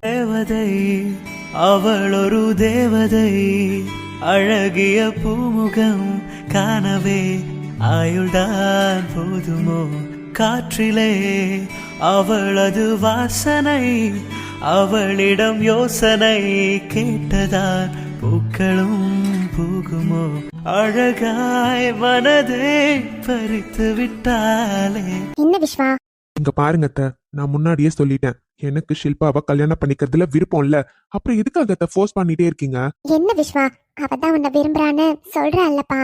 தேவதை, அவள் ஒரு தேவதை, அழகிய பூமுகம் காணவே ஆயுள்தான் போதுமோ? காற்றிலே அவளது வாசனை, அவளிடம் யோசனை கேட்டதான் பூக்களும் பூகுமோ? அழகாய் மனதை பறித்து விட்டாலே. என்ன விஸ்வா? இங்க பாருங்க அத்தை, நான் முன்னாடியே சொல்லிட்டேன், எனக்கு ஷில்பாவை கல்யாணம் பண்ணிக்கிறதுல விருப்பம் இல்ல. அப்புறம் எதுக்காக அத்தை ஃபோர்ஸ் பண்ணிட்டே இருக்கீங்க? என்ன விஸ்வா, அவதான் உன்னை விரும்புறான்னு சொல்றல்லப்பா.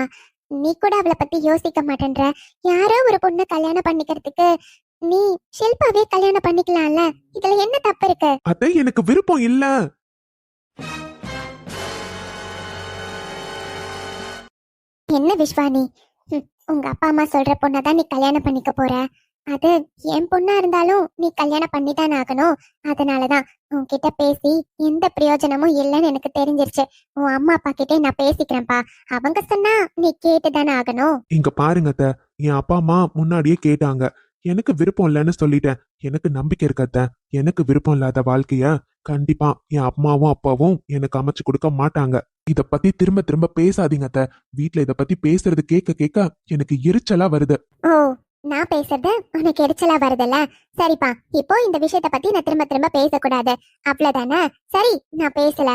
நீ கூட அவளை பத்தி யோசிக்க மாட்டேன்ற. யாரோ ஒரு பொண்ணு கல்யாணம் பண்ணிக்கிறதுக்கு நீ ஷில்பாவே கல்யாணம் பண்ணிக்கலாம்ல. இதுல என்ன தப்பு இருக்கு? அத்தை, எனக்கு விருப்பம் இல்ல. என்ன விஸ்வா நீ? உங்க அப்பா அம்மா சொல்ற பொண்ணதான் நீ கல்யாணம் பண்ணிக்க போற. அது என் பொண்ணா இருந்தாலும் நீ கல்யாணம் பண்ணிதான் ஆகணும். அதனாலதான் உன்கிட்ட பேசி எந்த பிரயோஜனமும் இல்லைன்னு எனக்கு தெரிஞ்சிருச்சு. உன் அம்மா அப்பா கிட்டே நான் பேசிக்கிறேன்ப்பா. அவங்க சொன்னா நீ கேட்டுதானே ஆகணும். இங்க பாருங்க அத்தை, என் அப்பா அம்மா முன்னாடியே கேட்டாங்க. எனக்கு விருப்பம் இல்லைன்னு சொல்லிட்டேன். எனக்கு நம்பிக்கை இருக்கு அத்தை. எனக்கு விருப்பம் இல்லாத வாழ்க்கைய கண்டிப்பா என் அம்மாவும் அப்பாவும் எனக்கு அமைச்சு கொடுக்க மாட்டாங்க. இத பத்தி திரும்ப திரும்ப பேசாதீங்க அத்தை. வீட்ல இத பத்தி பேசுறது கேட்க கேட்க எனக்கு எரிச்சலா வருது. ஓ, நான் பேசுறது உனக்கு எரிச்சலா வருதுல்ல? சரிப்பா, இப்போ இந்த விஷயத்த பத்தி நான் திரும்ப திரும்ப பேசக்கூடாது, அவ்வளவுதானே? சரி, நான் பேசல.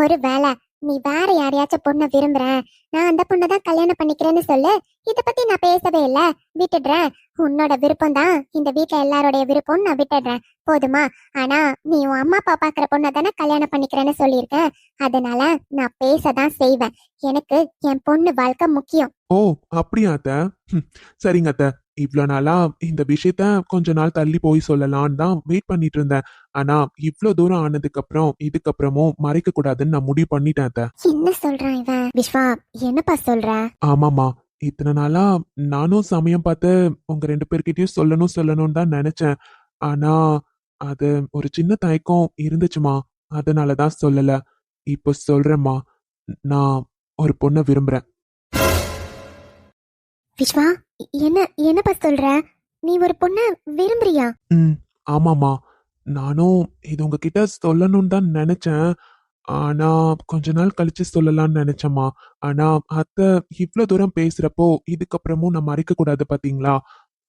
ஒரு வேளை நீ வேற யாரையாச்சும் பொண்ணை விரும்புறேன், நான் அந்த பொண்ணதான் கல்யாணம் பண்ணிக்கிறேன்னு சொல்லு. இத பத்தி நான் பேசவே இல்ல, விட்டுடுறேன். உன்னோட விருப்பம் தான் இந்த வீட்டுல எல்லாரோடைய விருப்பம், நான் விட்டுடுறேன், போதுமா? ஆனா நீ உன் அம்மா அப்பா பாக்குற பொண்ணை தானே கல்யாணம் பண்ணிக்கிறேன்னு சொல்லியிருக்கேன். அதனால நான் பேசதான் செய்வேன். எனக்கு என் பொண்ணு வாழ்க்கை முக்கியம். ஓ, அப்படியா அத்தை? சரிங்க அத்தை, இவ்வளவு நாளா இந்த விஷயத்த கொஞ்ச நாள் தள்ளி போய் சொல்லலான்னு தான் வெயிட் பண்ணிட்டு இருந்தேன். ஆனா இவ்வளவு தூரம் ஆனதுக்கு அப்புறம் இதுக்கப்புறமும் மறைக்க கூடாதுன்னு நான் முடிவு பண்ணிட்டேன் அத்தை. என்ன சொல்றான் இவன்? விஸ்வா, என்னப்பா சொல்ற? ஆமாமா, இத்தனை நாளா நானும் சமயம் பார்த்து உங்க 2 பேர்கிட்டயும் சொல்லணும்னு தான் நினைச்சேன். ஆனா அது ஒரு சின்ன தயக்கம் இருந்துச்சுமா, அதனாலதான் சொல்லல. இப்போ சொல்றேம்மா, நான் ஒரு பொண்ணை விரும்புறேன். விஸ்வா, என்னப்பா சொல்ற? நீ ஒரு பொண்ண விரும்புறியா? ஆமாமா, நானும் இது உங்ககிட்ட சொல்லணும்னு தான் நினைச்சேன். ஆனா கொஞ்ச நாள் கழிச்சு சொல்லலாம்னு நினைச்சேம்மா. ஆனா அத்தை இவ்வளவு தூரம் பேசுறப்போ இதுக்கப்புறமும் நான் மறைக்க கூடாது பாத்தீங்களா?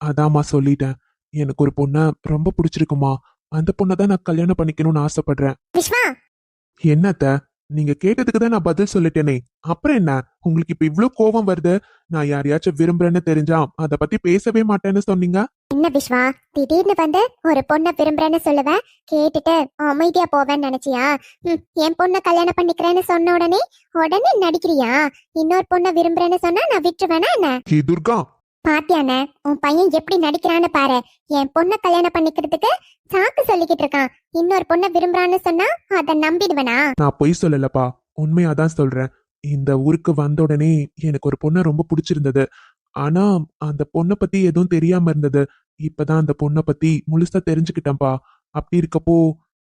அதாம்மா சொல்லிட்டேன். எனக்கு ஒரு பொண்ண ரொம்ப பிடிச்சிருக்குமா. அந்த பொண்ணை தான் நான் கல்யாணம் பண்ணிக்கணும்னு ஆசைப்படுறேன். விஸ்வா, என்னத்த, நீங்க கேட்டதுக்கு தான் நான் பதில் சொல்லிட்டேனே. அப்புறம் என்ன உங்களுக்கு இப்ப இவ்ளோ கோபம் வருது? நான் யாரையாச்சும் விரும்புறேன்னு தெரிஞ்சா அத பத்தி பேசவே மாட்டேன்னு சொன்னீங்க. என்ன விஸ்வா, திடீர்னு வந்து ஒரு பொண்ண விரும்புறேன்னு சொல்லுவேன், கேட்டுட்டு அமைதியா போவேன்னு நினைச்சியா? என் பொண்ண கல்யாணம் பண்ணிக்கிறேன்னு சொன்ன உடனே நடிக்கிறியா? இன்னொரு பொண்ண விரும்புறேன்னு சொன்னா நான் விட்டுருவேனா என்ன? ஹே துர்கா, பாத்தியானே உன் பையன் எப்படி நடிக்கிறான்னு பாரு. என் பொண்ண கல்யாணம் பண்ணிக்கிறதுக்கு சாக்கு சொல்லிக்கிட்டு இருக்கான். இன்னொரு பொண்ண விரும்புறான்னு சொன்னா அத நம்பிடுவனா? நான் பொய் சொல்லலப்பா, உண்மையாதான் சொல்றேன். இந்த ஊருக்கு வந்த உடனே எனக்கு ஒரு பொண்ணை ரொம்ப பிடிச்சிருந்தது. ஆனா அந்த பொண்ணை பத்தி எதுவும் தெரியாம இருந்தது. இப்பதான் அந்த பொண்ணை பத்தி முழுசா தெரிஞ்சுக்கிட்டேன்ப்பா. அப்படி இருக்கப்போ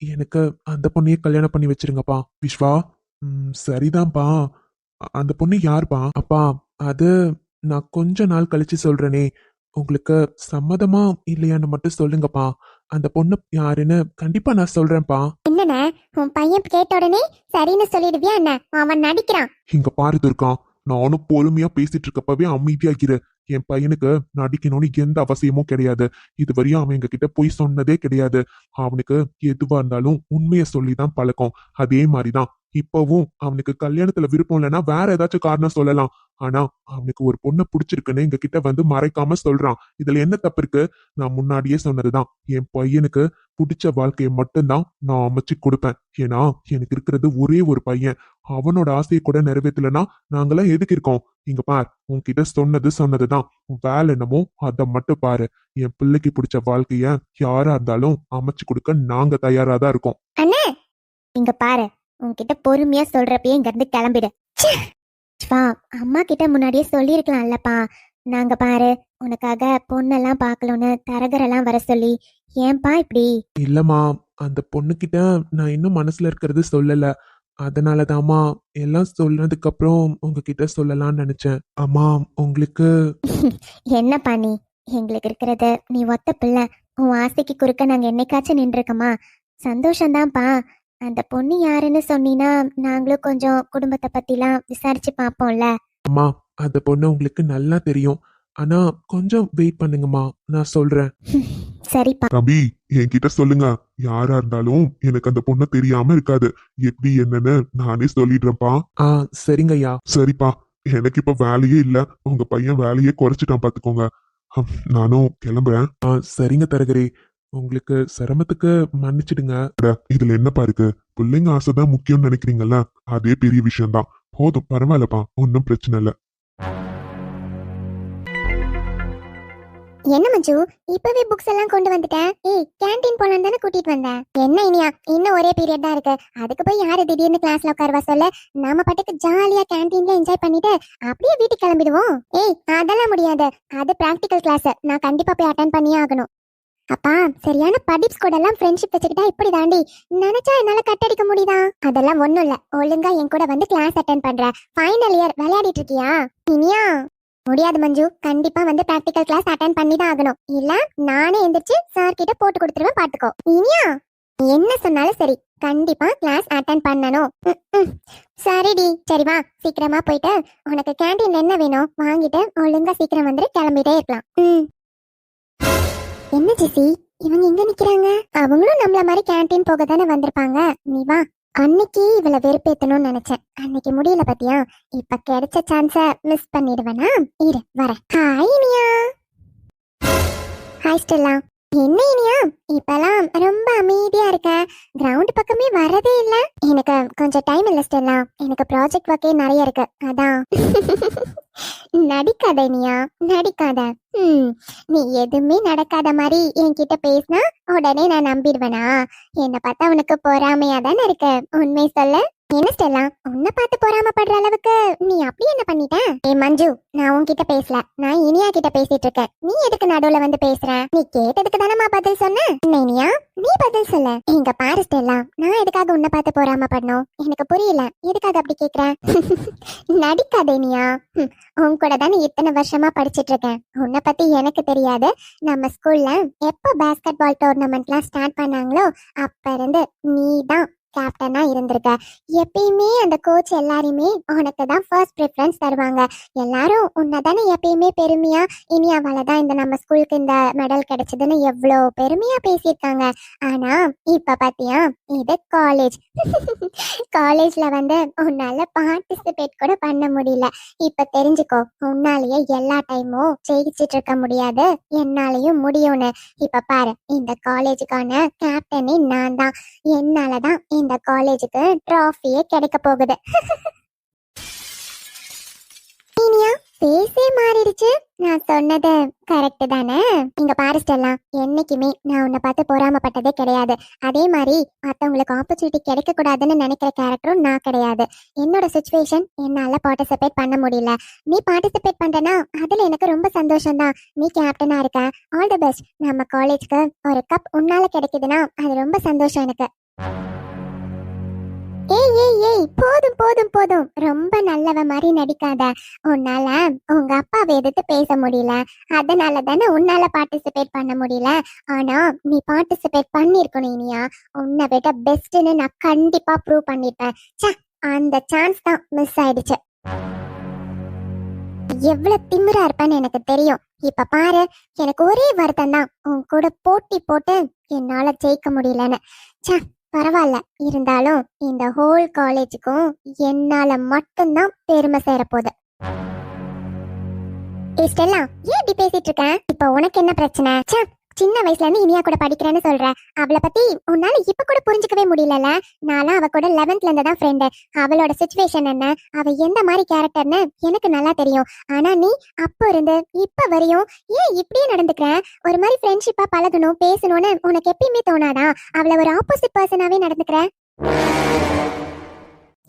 எனக்கு அந்த பொண்ணையே கல்யாணம் பண்ணி வச்சிருங்கப்பா. விஸ்வா, சரிதான்ப்பா. அந்த பொண்ணு யாருப்பா? அப்பா, அது நான் கொஞ்ச நாள் கழிச்சு சொல்றேனே. உங்களுக்கு சம்மதமா இல்லையான்னு மட்டும் சொல்லுங்கப்பா. அந்த பொண்ணு யாருன்னு கண்டிப்பா நான் சொல்றேன்ப்பா. என்னண்ணே, உன் பையன் கேட்ட உடனே சரின்னு சொல்லிடுவியா என்ன? அவன் நடிக்கிறான். இங்க பாரு துர்கா, நானும் பொறுமையா பேசிட்டு இருக்கப்பவே அமைதியாகிரு. என் பையனுக்கு நடிக்கணும்னு எந்த அவசியமும் கிடையாது. இதுவரையும் அவன் எங்க கிட்ட போய் சொன்னதே கிடையாது. அவனுக்கு எதுவா இருந்தாலும் உண்மையை சொல்லிதான் பழக்கம். அதே மாதிரிதான் இப்பவும் அவனுக்கு கல்யாணத்துல விருப்பம் இல்லைன்னா வேற ஏதாச்சும் காரணம் சொல்லலாம். ஆனா அவனுக்கு ஒரு பொண்ணை பிடிச்சிருக்குன்னு எங்க கிட்ட வந்து மறைக்காம சொல்றான். இதுல என்ன தப்பு இருக்கு? நான் முன்னாடியே சொன்னதுதான், என் பையனுக்கு பிடிச்ச வாழ்க்கையை மட்டும்தான் நான் அமைச்சு கொடுப்பேன். ஏன்னா எனக்கு இருக்கிறது ஒரே ஒரு பையன். அவனோட ஆசையை கூட நிறைவேற்றலன்னா நாங்களாம் எதுக்கு இருக்கோம்? இங்க பார், உன்கிட்ட சொன்னதுதான். உன் வேலை என்னமோ அதை மட்டும் பாரு. என் பிள்ளைக்கு பிடிச்ச வாழ்க்கைய யாரா இருந்தாலும் அமைச்சு கொடுக்க நாங்க தயாரா தான் இருக்கோம். அண்ணே, இங்க பாரு, உன்கிட்ட பொறுமையா சொல்றப்பயே இங்க இருந்து கிளம்பிடு. வா, அம்மா கிட்ட முன்னாடியே சொல்லிருக்கலாம்லப்பா. நாங்க பாரு உனக்காக பொண்ணெல்லாம் பாக்கணும்னு தரகரெல்லாம் வர சொல்லி. ஏன்பா இப்படி? இல்லம்மா, அந்த பொண்ணுகிட்ட நான் இன்னும் மனசுல இருக்கிறது சொல்லல. அதனாலதாம்மா எல்லாம் சொன்னதுக்கு அப்புறம் உங்ககிட்ட சொல்லலாம்னு நினைச்சேன். அம்மா, உங்களுக்கு என்னப்பா நீ? எங்களுக்கு இருக்கிறது நீ ஒத்த பிள்ளை. உன் ஆசைக்கு குறுக்க நாங்க என்னைக்காச்சும் நின்றுருக்கோமா? சந்தோஷம்தான்ப்பா. அந்த பொண்ணு யாருன்னு சொன்னீனா நாங்களும் கொஞ்சம் குடும்பத்தை பத்திலாம் விசாரிச்சு பார்ப்போம்ல. அம்மா, அந்த பொண்ணு உங்களுக்கு நல்லா தெரியும். ஆனா கொஞ்சம் வெயிட் பண்ணுங்கம்மா, நான் சொல்றேன். சரிப்பா. தம்பி, என்கிட்ட சொல்லுங்க. யாரா இருந்தாலும் எனக்கு அந்த பொண்ணு தெரியாம இருக்காது. எப்படி என்னன்னு நானே சொல்லிடுறேன்ப்பா. சரிங்க ஐயா. சரிப்பா, எனக்கு இப்ப வேலையே இல்ல. உங்க பையன் வேலையே குறைச்சிட்டான் பாத்துக்கோங்க. நானும் கிளம்புறேன். சரிங்க தரகரே, உங்களுக்கு சிரமத்துக்கு மன்னிச்சிடுங்க. இதுல என்னப்பா இருக்கு? பிள்ளைங்க ஆசைதான் முக்கியம்னு நினைக்கிறீங்கல்ல, அதே பெரிய விஷயம்தான். போதும், பரவாயில்லப்பா, ஒன்னும் பிரச்சனை இல்ல. என்ன மஞ்சு, இப்பவே புக்ஸ் எல்லாம் கொண்டு வந்துட்டேன். ஏய், கேண்டீன் போலாம் தானே கூட்டிட்டு வந்தேன். என்ன இனியா, இன்னும் ஒரே பீரியட் தான் இருக்கு. அதுக்கு போய் யாரு திடீர்னு கிளாஸ்ல உட்காருவா சொல்ல? நாம பாட்டுக்கு ஜாலியா கேண்டீன்ல என்ஜாய் பண்ணிட்டு அப்படியே வீட்டுக்கு கிளம்பிடுவோம். ஏய், அதெல்லாம் முடியாது. அது பிராக்டிகல் கிளாஸ். நான் கண்டிப்பா போய் அட்டென்ட் பண்ணியே ஆகணும். அப்பா, சரியான படிப்ஸ் கூட எல்லாம் ஃப்ரெண்ட்ஷிப் வச்சுக்கிட்டா இப்படி தாண்டி நினைச்சா என்னால கட்டடிக்க முடியுதா? அதெல்லாம் ஒண்ணும் இல்ல. ஒழுங்கா என் கூட வந்து கிளாஸ் அட்டென்ட் பண்ற. ஃபைனல் இயர் விளையாடிட்டு இருக்கியா இனியா? முடியாது மஞ்சு, கண்டிப்பா வந்து பிராக்டிகல் கிளாஸ் அட்டென்ட் பண்ணி தான் ஆகணும். இல்ல நானே எந்திரிச்சு சார் கிட்ட போட்டு கொடுத்துருவேன், பாத்துக்கோ. இனியா, என்ன சொன்னாலும் சரி, கண்டிப்பா கிளாஸ் அட்டென்ட் பண்ணணும். சரிடி, சரி வா, சீக்கிரமா போயிட்டு உனக்கு கேண்டீன்ல என்ன வேணும் வாங்கிட்டு ஒழுங்கா சீக்கிரம் வந்து கிளம்பிட்டே இருக்கலாம். என்ன ஜெசி, இவங்க எங்க நிக்கிறாங்க? அவங்களும் நம்மள மாதிரி கேண்டீன் போக தானே வந்திருப்பாங்க. நீ வா. அன்னைக்கு இவளை வெறுப்பேத்தணும்னு நினைச்சேன், அன்னைக்கு முடியல பத்தியா? இப்ப கிடைச்ச சான்ஸ மிஸ் பண்ணிடுவேனா? இரு வரேன். ஹாய் இனியா. Hi Stella. என்ன இனியா, இப்பெல்லாம் ரொம்ப அமைதியா இருக்க, கிரவுண்ட் பக்கமே வரதே இல்ல. எனக்கு கொஞ்சம் டைம் இல்ல ஸ்டெல்லா, எனக்கு ப்ராஜெக்ட் ஒர்க்கே நிறைய இருக்கு, அதான். நடிக்காத இனியா, நடிக்காத. நீ எதுவுமே நடக்காத மாதிரி என்கிட்ட பேசினா உடனே நான் நம்பிடுவேனா? என்ன பார்த்தா உனக்கு பொறாமையா தானே இருக்கு, உண்மை சொல்ல. என்ன ஸ்டெல்லா, உன்னை பார்த்து பொறாமப்படுற அளவுக்கு நீ அப்படி என்ன பண்ணிட்ட? ஏ மஞ்சு, நான் உன்கிட்ட பேசல, நான் இனியா கிட்ட பேசிட்டு இருக்கேன். நீ எதுக்கு நடுவுல வந்து பேசுற? நீ கேட்டதுக்கு தானே பதில் சொன்ன. இனியா, நீ பதில் சொல்ல. இங்க பாரு ஸ்டெல்லா, நான் எதுக்காக உன்னை பார்த்து பொறாமப்படணும்? எனக்கு புரியல, எதுக்காக அப்படி கேக்குற? நடிக்காத இனியா. உன் கூட தானே இத்தனை வருஷமா படிச்சிட்டு இருக்கேன். உன்னை பத்தி எனக்கு தெரியாது. நம்ம ஸ்கூல்ல எப்போ பேஸ்கெட் பால் டோர்னமெண்ட்லாம் ஸ்டார்ட் பண்ணாங்களோ அப்ப இருந்து நீ தான் கேப்டனா இருந்திருக்க. எப்பயுமே அந்த கோச் எல்லாருமே உனக்கு தான் ஃபர்ஸ்ட் ப்ரிஃபரன்ஸ் தருவாங்க. எல்லாரும் உன்னை தானே எப்பயுமே பெருமையா இனியாவால தான் இந்த நம்ம ஸ்கூலுக்கு இந்த மெடல் கிடைச்சதுன்னு எவ்வளோ பெருமையா பேசியிருக்காங்க. ஆனா இப்ப பாத்தியா, இது காலேஜ். காலேஜ்ல வந்து உன்னால பார்ட்டிசிபேட் கூட பண்ண முடியல. இப்ப தெரிஞ்சுக்கோ, உன்னாலேயே எல்லா டைமும் ஜெயிச்சிட்டு இருக்க முடியாது, என்னாலையும் முடியும்னு. இப்ப பாரு, இந்த காலேஜுக்கான கேப்டனே நான் தான். என்னாலதான் இந்த காலேஜுக்கு ட்ராஃபியே கிடைக்க போகுது. இனியா, பேசே மாறிடுச்சு. நான் சொன்னது கரெக்ட் தானே? இங்க பாரு ஸ்டெல்லா, என்னைக்குமே நான் உன்னை பார்த்து பொறாமப்பட்டதே கிடையாது. அதே மாதிரி மற்றவங்களுக்கு ஆப்பர்ச்சுனிட்டி கிடைக்க கூடாதுன்னு நினைக்கிற கேரக்டரும் நான் கிடையாது. என்னோட சுச்சுவேஷன், என்னால பார்ட்டிசிபேட் பண்ண முடியல. நீ பார்ட்டிசிபேட் பண்றனா அதுல எனக்கு ரொம்ப சந்தோஷம் தான். நீ கேப்டனா இருக்க, ஆல் தி பெஸ்ட். நம்ம காலேஜ்க்கு ஒரு கப் உன்னால கிடைக்குதுன்னா அது ரொம்ப சந்தோஷம் எனக்கு. ஏய் ஏய் ஏய், போதும் போதும் போதும், ரொம்ப நல்லவ மாதிரி நடிக்காத. உன்னால உங்க அப்பாவை எதிர்த்து பேச முடியல, அதனால தானே உன்னால பார்ட்டிசிபேட் பண்ண முடியல. ஆனா நீ பார்ட்டிசிபேட் பண்ணிருக்கணும் இனியா. உன்னை விட பெஸ்ட்னு நான் கண்டிப்பா ப்ரூவ் பண்ணிருப்பேன். அந்த சான்ஸ் தான் மிஸ் ஆயிடுச்சு. எவ்வளவு திமிரா இருப்பேன்னு எனக்கு தெரியும். இப்ப பாரு, எனக்கு ஒரே வருத்தம் தான், உன் கூட போட்டி போட்டு என்னால ஜெயிக்க முடியலன்னு. பரவாயில்ல, இருந்தாலும் இந்த ஹோல் காலேஜுக்கும் என்னால மட்டும்தான் பெருமை சேரப்போகுது. ஸ்டெல்லா, ஏன் இப்படி பேசிட்டு இருக்க? இப்ப உனக்கு என்ன பிரச்சனை? சின்ன வயசுல இருந்து இனியா கூட படிக்கிறேன்னு சொல்ற, அவளை பத்தி உன்னால இப்ப கூட புரிஞ்சுக்கவே முடியல. நான்லாம் அவ கூட 11th இருந்து தான் ஃப்ரெண்டு. அவளோட சிச்சுவேஷன் என்ன, அவ எந்த மாதிரி கேரக்டர்னு எனக்கு நல்லா தெரியும். ஆனா நீ அப்போ இருந்து இப்ப வரையும் ஏன் இப்படியே நடந்துக்கிற? ஒரு மாதிரி ஃப்ரெண்ட்ஷிப்பா பழகணும், பேசணும்னு உனக்கு எப்பயுமே தோணாதா? அவளை ஒரு ஆப்போசிட் பர்சனாவே நடந்துக்கிற.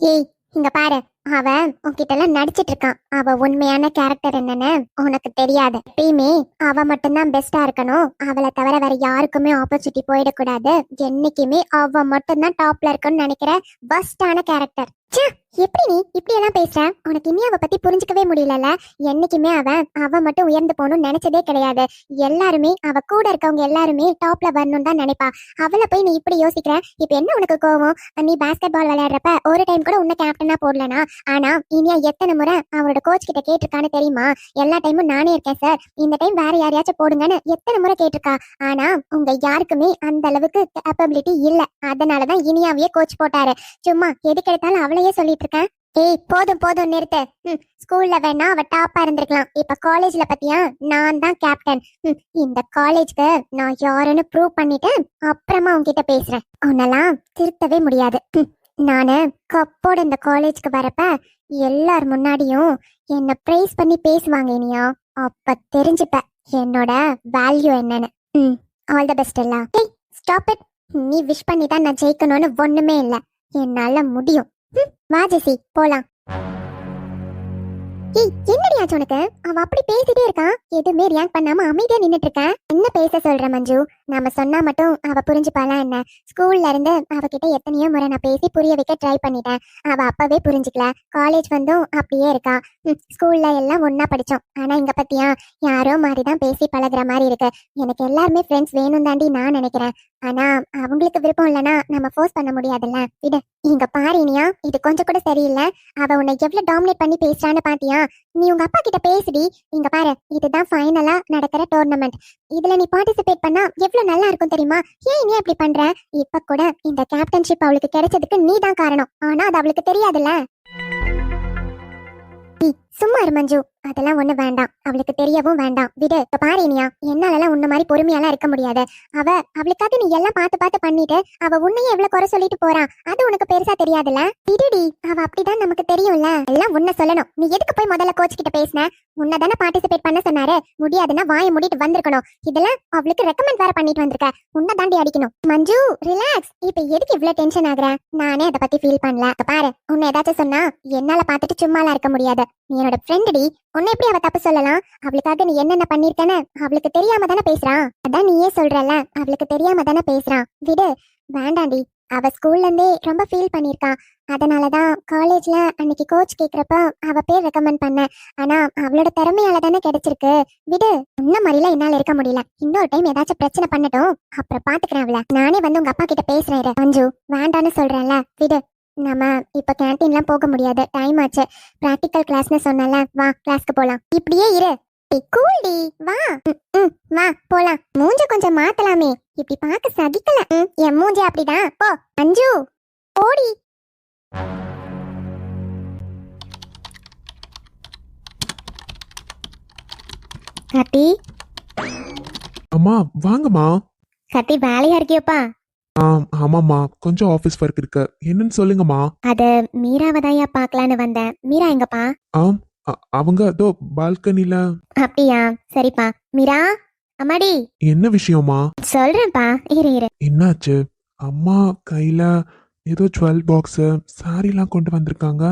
ஏய், இங்க பாரு, அவ உன்கிட்ட எல்லாம் நடிச்சிட்டு இருக்கான். அவ உண்மையான கேரக்டர் என்னன்னு உனக்கு தெரியாது. எப்பயுமே அவ மட்டும்தான் பெஸ்டா இருக்கணும், அவளை தவிர வேற யாருக்குமே ஆப்பர்ச்சுனிட்டி போயிடக்கூடாது. என்னைக்குமே அவ மட்டும்தான் டாப்ல இருக்குன்னு நினைக்கிற பஸ்டான கேரக்டர். எப்படி நீ இப்படி எல்லாம் பேசுற? உனக்கு இனி அவ பத்தி புரிஞ்சுக்கவே முடியலல. என்னைக்குமே அவ மட்டும் உயர்ந்து போகணும்னு நினைச்சதே கிடையாது. எல்லாருமே அவ கூட இருக்கவங்க எல்லாருமே டாப்ல வரணும்னு தான் நினைப்பா. அவளை போய் நீ இப்படி யோசிக்கிற. இப்ப என்ன உனக்கு கோவம்? நீ பாஸ்கெட் பால் விளையாடுறப்ப ஒரு டைம் கூட உன்னை கேப்டனா போடலனா? ஆனா இனியா எத்தனை முறை அவரோட கோச் கிட்ட கேட்டிருக்கான்னு தெரியுமா? எல்லா டைமும் நானே இருக்கேன் சார், இந்த டைம் வேற யாரையாச்சும் போடுங்கன்னு எத்தனை முறை கேட்டிருக்கா. ஆனா உங்க யாருக்குமே அந்த அளவுக்கு கேப்பபிலிட்டி இல்ல. அதனாலதான் இனியாவையே கோச் போட்டாரு. சும்மா எதுக்கு எடுத்தாலும் அவளையே சொல்லிட்டு இருக்கேன். ஏய் போதும் போதும் நிறுத்து. ஸ்கூல்ல வேணா அவ டாப்பா இருந்திருக்கலாம். இப்ப காலேஜ்ல பத்தியா நான் தான் கேப்டன். இந்த காலேஜ்க்கு நான் யாருன்னு ப்ரூவ் பண்ணிட்டு அப்புறமா உன்கிட்ட பேசுறேன். உன்னெல்லாம் திருத்தவே முடியாது. நானு கப்போட இந்த காலேஜ்க்கு வரப்ப எல்லார் முன்னாடியும் என்ன பிரைஸ் பண்ணி பேசுவாங்க இனியா. அப்ப தெரிஞ்சுப்ப என்னோட வேல்யூ என்னன்னு. ஆல் த பெஸ்ட் எல்லாம். ஏய் ஸ்டாப் இட். நீ விஷ் பண்ணி தான் நான் ஜெயிக்கணும்னு ஒண்ணுமே இல்ல. என்னால முடியும். வா ஜெசி போலாம். ஏய் என்னடி ஆச்சு உனக்கு? அவ அப்படி பேசிட்டே இருக்கா, எதுவுமே ரியாக்ட் பண்ணாம அமைதியா நின்னுட்டு இருக்க. என்ன பேச சொல்ற மஞ்சு? நாம சொன்னா மட்டும் அவ புரிஞ்சுப்பாளா என்ன? ஸ்கூல்ல இருந்து அவகிட்ட எத்தனையோ முறை நான் பேசி புரிய வைக்க ட்ரை பண்ணிட்டேன். அவ அப்பவே புரிஞ்சுக்கல. காலேஜ் வந்தும் அப்படியே இருக்கா. ஸ்கூல்ல எல்லாம் ஒன்னா படிச்சோம். ஆனா இங்க பத்தியா யாரோ மாதிரிதான் பேசி பழகுற மாதிரி இருக்கு. எனக்கு எல்லாருமே ஃப்ரெண்ட்ஸ் வேணும் தாண்டி நான் நினைக்கிறேன். ஆனா அவங்களுக்கு விருப்பம் இல்லைன்னா நம்ம ஃபோர்ஸ் பண்ண முடியாதுல்ல. விடு. இங்க பாரு இனியா, இது கொஞ்சம் கூட சரியில்லை. அவ உன்னை எவ்வளவு டாமினேட் பண்ணி பேசுறான்னு பாத்தியா? நீ உங்க அப்பா கிட்ட பேசுடி. இங்க பாரு, இதுதான் ஃபைனலா நடக்கிற டோர்னமெண்ட். இதுல நீ பார்ட்டிசிபேட் பண்ணா எவ்வளவு நல்லா இருக்கும் தெரியுமா? ஏன் இனியா இப்படி பண்ற? இப்ப கூட இந்த கேப்டன்ஷிப் அவளுக்கு கிடைச்சதுக்கு நீ தான் காரணம். ஆனா அது அவளுக்கு தெரியாதுல்ல. சும்மா இரு மஞ்சு, அதெல்லாம் ஒண்ணு வேண்டாம். அவளுக்கு தெரியவும் வேண்டாம். விடு. இப்ப பாரு இனியா, என்னாலலாம் உன்ன மாதிரி பொறுமையெல்லாம் இருக்க முடியாது. அவளுக்காக நீ எல்லாம் பார்த்து பார்த்து பண்ணிட்டு அவ உன்னையே எவ்வளவு குறை சொல்லிட்டு போறா. அது உனக்கு பெருசா தெரியாதுல்ல. விடுடி, அவ அப்படிதான் நமக்கு தெரியும்ல. எல்லாம் உன்ன சொல்லணும். நீ எதுக்கு போய் முதல்ல கோச் கிட்ட பேசின? உன்னதானே பார்ட்டிசிபேட் பண்ண சொன்னாரு. முடியாதுன்னா வாயை மூடிட்டு வந்திருக்கணும். இதெல்லாம் அவளுக்கு ரெக்கமெண்ட் வேற பண்ணிட்டு வந்திருக்க. உன்னை தாண்டி அடிக்கணும். மஞ்சு ரிலாக்ஸ். இப்ப எதுக்கு இவ்வளவு டென்ஷன் ஆகுற? நானே அதை பத்தி ஃபீல் பண்ணல. பாரு, உன்னை ஏதாச்சும் சொன்னா என்னால பாத்துட்டு சும்மாலாம் இருக்க முடியாது. நீ என்னோட ஃப்ரெண்டுடி. உன்னை எப்படி அவ தப்பு சொல்லலாம்? அவளுக்காக நீ என்னென்ன பண்ணிருக்கன்னு அவளுக்கு தெரியாம தானே பேசுறான். அதான் நீயே சொல்றல, அவளுக்கு தெரியாம தானே பேசுறான். விடு. வேண்டாண்டி. அவ ஸ்கூல்ல இருந்தே ரொம்ப ஃபீல் பண்ணிருக்கா. அதனாலதான் காலேஜ்ல அன்னைக்கு கோச் கேக்குறப்ப அவ பேர் ரெக்கமெண்ட் பண்ண. ஆனா அவளோட திறமையால தானே கிடைச்சிருக்கு. விடு. இந்த மாதிரிலாம் என்னால இருக்க முடியல. இன்னொரு டைம் ஏதாச்சும் பிரச்சனை பண்ணட்டும், அப்புறம் பாத்துக்கிறேன் அவள. நானே வந்து உங்க அப்பா கிட்ட பேசுறேன். மஞ்சு வேண்டான்னு சொல்றேன்ல. விடு. நம்ம இப்ப கேன்டீன்லாம் போக முடியாது, டைம் ஆச்சு. பிராக்டிக்கல் கிளாஸ்னு சொன்னல, வா கிளாஸ்க்கு போலாம். இப்படியே இரு. கூல்டி வா. வா போலாம். மூஞ்ச கொஞ்சம் மாத்தலாமே, இப்படி பார்க்க சகிக்கல. என் மூஞ்சி அப்படிதான். போ அஞ்சு போடி. கட்டி. அம்மா வாங்கம்மா. கட்டி வேலையா இருக்கியோப்பா? ஆமாம்மா, கொஞ்சம் ஆபீஸ் ஒர்க் இருக்கு. என்னன்னு சொல்லுங்கம்மா. அத மீராவை தான் பாக்கலான்னு வந்தேன். மீரா எங்கப்பா? அவங்க அதோ பால்கனில. அப்படியா, சரிப்பா. மீரா அம்மாடி. என்ன விஷயமா? சொல்றேன்ப்பா, இரு இரு. என்னாச்சு? அம்மா கையில ஏதோ ஜுவல் பாக்ஸ் சாரிலாம் கொண்டு வந்திருக்காங்க.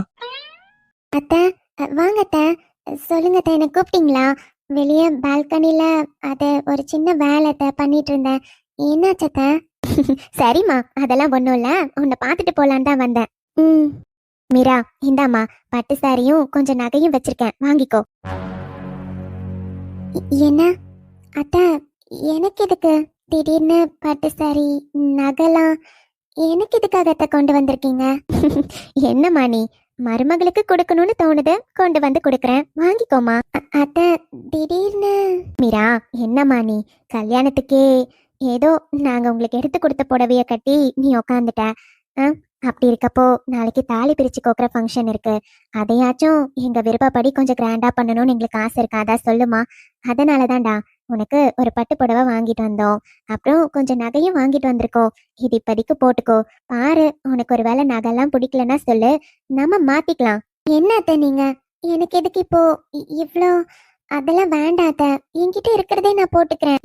அத்தை வாங்க அத்தை. சொல்லுங்க அத்தை, என்ன கூப்பிட்டீங்களா? வெளியே பால்கனில அது ஒரு சின்ன வேலை பண்ணிட்டு இருந்தேன். என்னாச்சு அத்தை? சரிம்மா, அதெல்லாம் ஒண்ணும் இல்ல. உன்னை பார்த்துட்டு போலான்னு தான் வந்தேன். மீரா இந்தாம்மா, பட்டு சாரியும் கொஞ்சம் நகையும் வச்சிருக்கேன், வாங்கிக்கோ. என்ன அத்தை, எனக்கு எதுக்கு திடீர்னு பட்டு சாரி நகைலாம்? எனக்கு எதுக்காக அத்தை கொண்டு வந்திருக்கீங்க? என்னம்மா நீ, மருமகளுக்கு கொடுக்கணும்னு தோணுது, கொண்டு வந்து கொடுக்கறேன், வாங்கிக்கோமா. அத்தை திடீர்னு. மீரா என்னம்மா நீ, கல்யாணத்துக்கே ஏதோ நாங்க உங்களுக்கு எடுத்து கொடுத்த புடவைய கட்டி நீ உக்காந்துட்ட. அப்படி இருக்கப்போ நாளைக்கு தாலி பிரிச்சு கோக்குற ஃபங்க்ஷன் இருக்கு. அதையாச்சும் எங்க விருப்பப்படி கொஞ்சம் கிராண்டா பண்ணணும்னு எங்களுக்கு ஆசை இருக்காதா சொல்லுமா. அதனாலதான்டா உனக்கு ஒரு பட்டு புடவை வாங்கிட்டு வந்தோம். அப்புறம் கொஞ்சம் நகையும் வாங்கிட்டு வந்திருக்கோம். இது இப்போதைக்கு போட்டுக்கோ. பாரு, உனக்கு ஒரு வேளை நகைலாம் பிடிக்கலன்னா சொல்லு, நம்ம மாத்திக்கலாம். என்னத்த நீங்க, எனக்கு எதுக்கு இப்போ இவ்வளோ அதெல்லாம் வேண்டாத, என்கிட்ட இருக்கிறதே நான் போட்டுக்கிறேன்.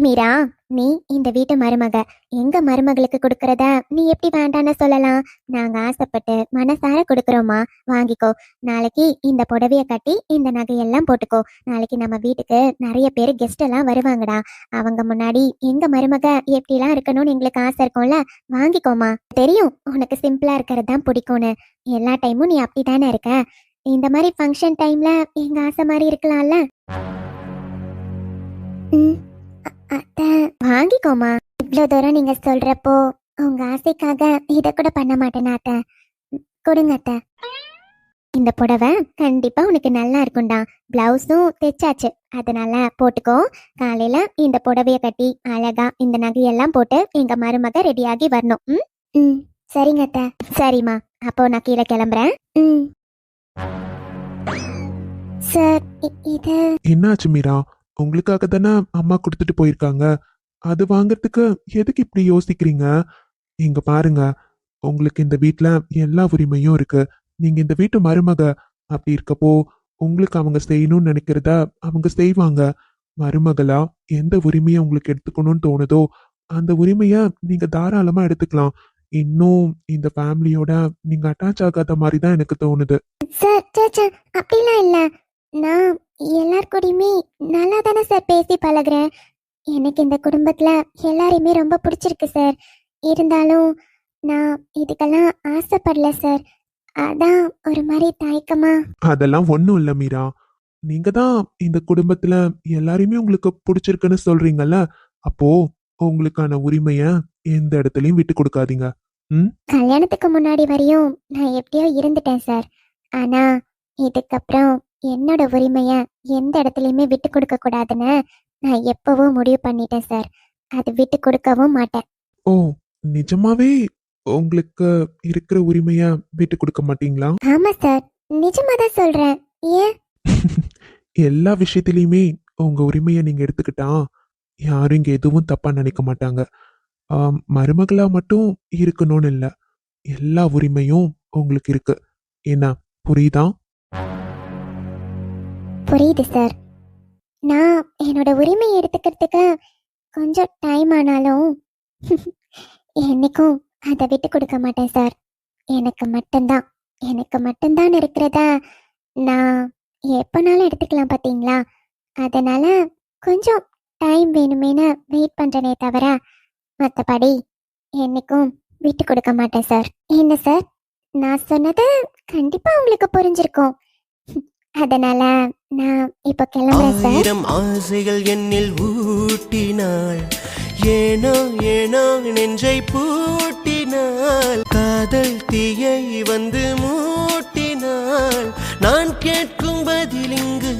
மீரா, நீ இந்த வீட்டு மருமக. எங்க மருமகளுக்கு கொடுக்கறத நீ எப்படி வேண்டான்னு சொல்லலாம்? நாங்க ஆசைப்பட்டு மனசார கொடுக்கறோமா, வாங்கிக்கோ. நாளைக்கு இந்த புடவைய கட்டி இந்த நகையெல்லாம் போட்டுக்கோ. நாளைக்கு நம்ம வீட்டுக்கு நிறைய பேர் கெஸ்ட் எல்லாம் வருவாங்கடா. அவங்க முன்னாடி எங்க மருமக எப்படிலாம் இருக்கணும்னு எங்களுக்கு ஆசை இருக்கும்ல, வாங்கிக்கோமா. தெரியும் உனக்கு சிம்பிளா இருக்கிறது தான் பிடிக்கும்னு. எல்லா டைமும் நீ அப்படித்தானே இருக்க. இந்த மாதிரி ஃபங்க்ஷன் டைம்ல எங்க ஆசை மாதிரி இருக்கலாம்ல. அத்தை, வாங்கிக்கோமா. இவ்வளோ தூரம் நீங்க சொல்றப்போ உங்க ஆசைக்காக இதை கூட பண்ண மாட்டேனா அத்தை? கொடுங்க அத்தை. இந்த புடவை கண்டிப்பா உனக்கு நல்லா இருக்கும்டா. பிளவுஸும் தைச்சாச்சு, அதனால போட்டுக்கோ. காலையில இந்த புடவைய கட்டி அழகா இந்த நகையெல்லாம் போட்டு எங்க மருமக ரெடியாகி வரணும். ம், சரிங்க அத்தை. சரிம்மா, அப்போ நான் கீழே கிளம்புறேன். சார், இது என்னாச்சு மீரா? உங்களுக்காக தானே அம்மா கொடுத்துட்டு போயிருக்காங்க. அது வாங்கறதுக்கு எதுக்கு இப்படி யோசிக்கிறீங்க? இங்க பாருங்க, உங்களுக்கு இந்த வீட்ல எல்லா உரிமையும் இருக்கு. நீங்க இந்த வீட்டு மருமக. அப்படி இருக்கப்போ உங்களுக்கு அவங்க செய்யணும்னு நினைக்கிறத அவங்க செய்வாங்க. மருமகளா எந்த உரிமையை உங்களுக்கு எடுத்துக்கணும்னு தோணுதோ அந்த உரிமைய நீங்க தாராளமா எடுத்துக்கலாம். இன்னும் இந்த ஃபேமிலியோட நீங்க அட்டாச் ஆகாத மாதிரி தான் எனக்கு தோணுது. சார், சேச்சா, அப்படிலாம் இல்ல. நான் எல்லார் கூடயுமே நல்லா தானே சார் பேசி பழகுறேன். எனக்கு இந்த குடும்பத்துல எல்லாரையுமே ரொம்ப பிடிச்சிருக்கு சார். இருந்தாலும் நான் இதுக்கெல்லாம் ஆசைப்படல சார். அதான் ஒரு மாதிரி தயக்கமா. அதெல்லாம் ஒண்ணும் இல்ல மீரா. நீங்க தான் இந்த குடும்பத்துல எல்லாரையுமே உங்களுக்கு பிடிச்சிருக்குன்னு சொல்றீங்கல்ல, அப்போ உங்களுக்கான உரிமைய எந்த இடத்துலயும் விட்டு கொடுக்காதீங்க. கல்யாணத்துக்கு முன்னாடி வரையும் நான் எப்படியோ இருந்துட்டேன் சார். ஆனா இதுக்கப்புறம் என்னோட உரிமைய எந்த இடத்துலயுமே விட்டு கொடுக்க கூடாதுன்னு நான் எப்பவோ முடிவு பண்ணிட்டேன் சார். அது விட்டு கொடுக்கவும் மாட்டேன். ஓ, நிஜமாவே உங்களுக்கு இருக்கிற உரிமைய விட்டு கொடுக்க மாட்டீங்களா? ஆமா சார், நிஜமா தான் சொல்றேன். ஏன்? எல்லா விஷயத்திலயுமே உங்க உரிமைய நீங்க எடுத்துக்கிட்டா யாரும் இங்க எதுவும் தப்பா நினைக்க மாட்டாங்க. மருமகளா மட்டும் இருக்கணும்னு இல்ல, எல்லா உரிமையும் உங்களுக்கு இருக்கு. என்ன, புரியுதா? புரியுது சார். நான் என்னோட உரிமையை எடுத்துக்கிறதுக்கு கொஞ்சம் டைம் ஆனாலும் என்னைக்கும் அதை விட்டு கொடுக்க மாட்டேன் சார். எனக்கு மட்டும்தான் இருக்கிறத நான் எப்பனாலும் எடுத்துக்கலாம் பார்த்தீங்களா? அதனால கொஞ்சம் டைம் வேணுமேனு வெயிட் பண்றேனே தவிர மற்றபடி என்னைக்கும் விட்டு கொடுக்க மாட்டேன் சார். என்ன சார், நான் சொன்னது கண்டிப்பா உங்களுக்கு புரிஞ்சிருக்கும். அதனால நான் இப்ப கிளம்புறேன் சார். ஆயிரம் ஆசைகள் என்னில் ஊட்டினாள், ஏனோ ஏனோ நெஞ்சை பூட்டினாள், காதல் தீயை வந்து மூட்டினாள், நான் கேட்கும் பதில் இங்கு